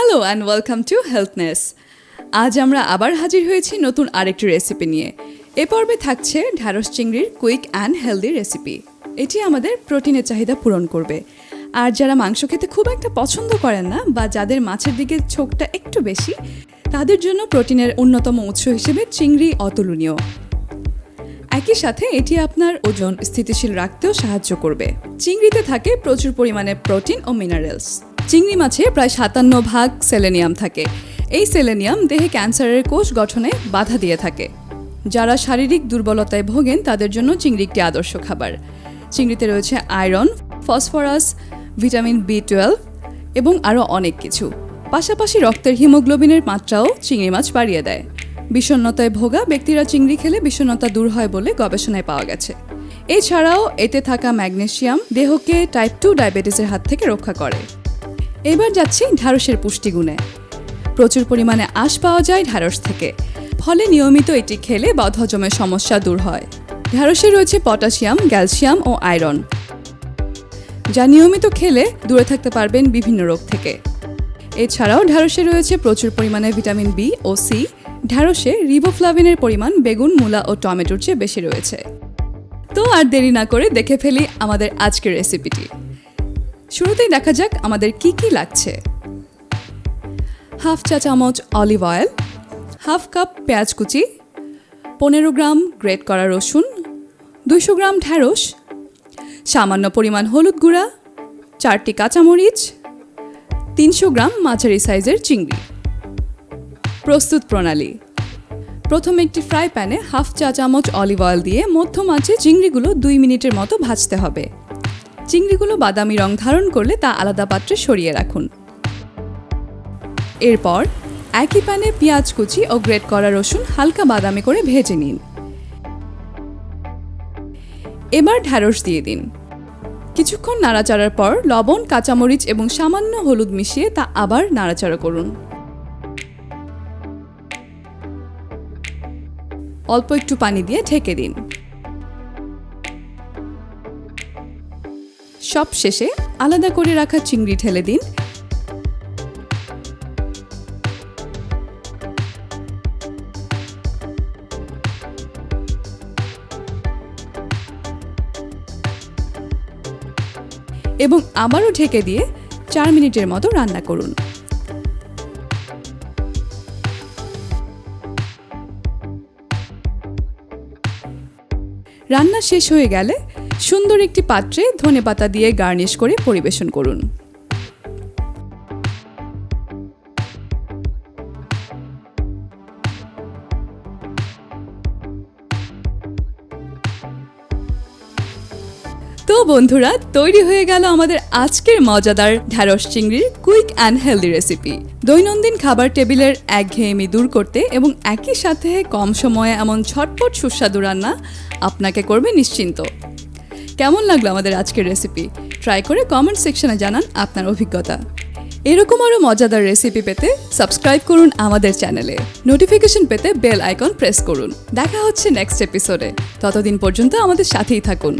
Hello and welcome to healthness. আজ আমরা আবার হাজির হয়েছি নতুন আরেকটি রেসিপি নিয়ে। এ পর্বে থাকছে ঢ্যাঁড়স চিংড়ির কুইক অ্যান্ড হেলদি রেসিপি। এটি আমাদের প্রোটিনের চাহিদা পূরণ করবে। আর যারা মাংস খেতে খুব একটা পছন্দ করেন না বা যাদের মাছের দিকে ঝোঁকটা একটু বেশি, তাদের জন্য প্রোটিনের অন্যতম উৎস হিসেবে চিংড়ি অতুলনীয়। একই সাথে এটি আপনার ওজন স্থিতিশীল রাখতেও সাহায্য করবে। চিংড়িতে থাকে প্রচুর পরিমাণে প্রোটিন ও মিনারেলস। চিংড়ি মাছে প্রায় 57% সেলেনিয়াম থাকে। এই সেলেনিয়াম দেহে ক্যান্সারের কোষ গঠনে বাধা দিয়ে থাকে। যারা শারীরিক দুর্বলতায় ভোগেন তাদের জন্য চিংড়ি একটি আদর্শ খাবার। চিংড়িতে রয়েছে আয়রন, ফসফরাস, ভিটামিন B12 এবং আরও অনেক কিছু। পাশাপাশি রক্তের হিমোগ্লোবিনের মাত্রাও চিংড়ি মাছ বাড়িয়ে দেয়। বিষণ্ণতায় ভোগা ব্যক্তিরা চিংড়ি খেলে বিষণ্ণতা দূর হয় বলে গবেষণায় পাওয়া গেছে। এছাড়াও এতে থাকা ম্যাগনেসিয়াম দেহকে টাইপ 2 ডায়াবেটিসের হাত থেকে রক্ষা করে। এবার যাচ্ছি ঢ্যাঁড়সের পুষ্টিগুণে। প্রচুর পরিমাণে আঁশ পাওয়া যায় ঢ্যাঁড়স থেকে, ফলে নিয়মিত এটি খেলে বদহজমের সমস্যা দূর হয়। ঢ্যাঁড়সে রয়েছে পটাশিয়াম, ক্যালসিয়াম ও আয়রন, যা নিয়মিত খেলে দূরে থাকতে পারবেন বিভিন্ন রোগ থেকে। এছাড়াও ঢ্যাঁড়সে রয়েছে প্রচুর পরিমাণে ভিটামিন B ও C। ঢ্যাঁড়সে রিবোফ্লাভিনের পরিমাণ বেগুন, মূলা ও টমেটোর চেয়ে বেশি রয়েছে। তো আর দেরি না করে দেখে ফেলি আমাদের আজকের রেসিপিটি। শুরুতেই দেখা যাক আমাদের কি কি লাগছে। হাফ চা চামচ অলিভ অয়েল, হাফ কাপ পেঁয়াজ কুচি, 15 গ্রাম গ্রেট করা রসুন, 200 গ্রাম ঢ্যাঁড়স, সামান্য পরিমাণ হলুদ গুঁড়া, 4টি কাঁচামরিচ, 300 গ্রাম মাঝারি সাইজের চিংড়ি। প্রস্তুত প্রণালী: প্রথমে একটি ফ্রাই প্যানে হাফ চা চামচ অলিভ অয়েল দিয়ে মধ্যম আঁচে চিংড়িগুলো 2 মিনিটের মতো ভাজতে হবে। চিংড়িগুলো বাদামি রং ধারণ করলে তা আলাদা পাত্রে সরিয়ে রাখুন। এরপর একই প্যানে পেঁয়াজ কুচি ও গ্রেট করা রসুন হালকা বাদামি করে ভেজে নিন। এবার ঢ্যাঁড়স দিয়ে দিন। কিছুক্ষণ নাড়াচাড়ার পর লবণ, কাঁচামরিচ এবং সামান্য হলুদ মিশিয়ে তা আবার নাড়াচাড়া করুন। অল্প একটু পানি দিয়ে ঢেকে দিন। সব শেষে আলাদা করে রাখা চিংড়ি ঢেলে দিন। এবং আবারও ঢেকে দিয়ে 4 মিনিটের মতো রান্না করুন। রান্না শেষ হয়ে গেলে সুন্দর একটি পাত্রে ধনেপাতা দিয়ে গার্নিশ করে পরিবেশন করুন। তো বন্ধুরা, তৈরি হয়ে গেল আমাদের আজকের মজাদার ঢ্যাঁড়স চিংড়ির কুইক অ্যান্ড হেলদি রেসিপি। দৈনন্দিন খাবার টেবিলের একঘেয়েমি দূর করতে এবং একই সাথে কম সময়ে এমন ঝটপট সুস্বাদু রান্না আপনাকে করবে নিশ্চিন্ত। কেমন লাগলো আমাদের আজকের রেসিপি? ট্রাই করে কমেন্ট সেকশনে জানান আপনার অভিজ্ঞতা। এরকম আরও মজাদার রেসিপি পেতে সাবস্ক্রাইব করুন আমাদের চ্যানেলে। নোটিফিকেশন পেতে বেল আইকন প্রেস করুন। দেখা হচ্ছে নেক্সট এপিসোডে। ততদিন পর্যন্ত আমাদের সাথেই থাকুন।